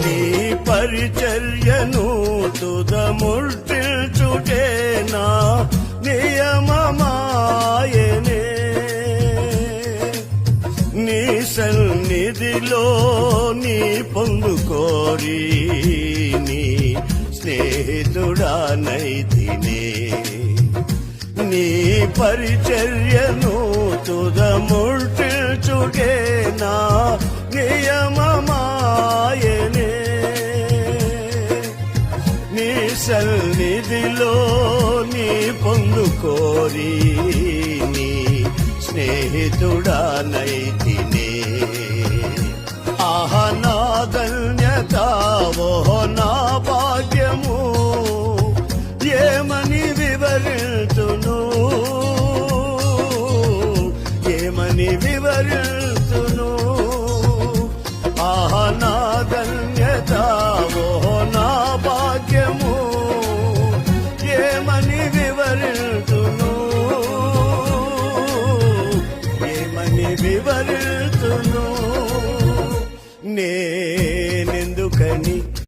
నీ పరిచర్యను తుదముట్టిల్చుటే నా నియమమాయనే. నీ సన్నిధిలో నీ పొందుకోరి నీ స్నేహితుడానైతినే. నీ పరిచర్యను తుదముట్టిల్చుటే నా నియమమాయనే. నీ సన్నిధిలో నీ పొందుకోరి నీ స్నేహితుడానైతినే. ఆహ నా ధన్యత ఓహో నా భాగ్యము ఏమని వివరితును, ఏమని వివరితును. ఆహ నా ధన్యత ఓహో నా భాగ్యము ఏమని వివరితును, ఏమని వివరితును. నే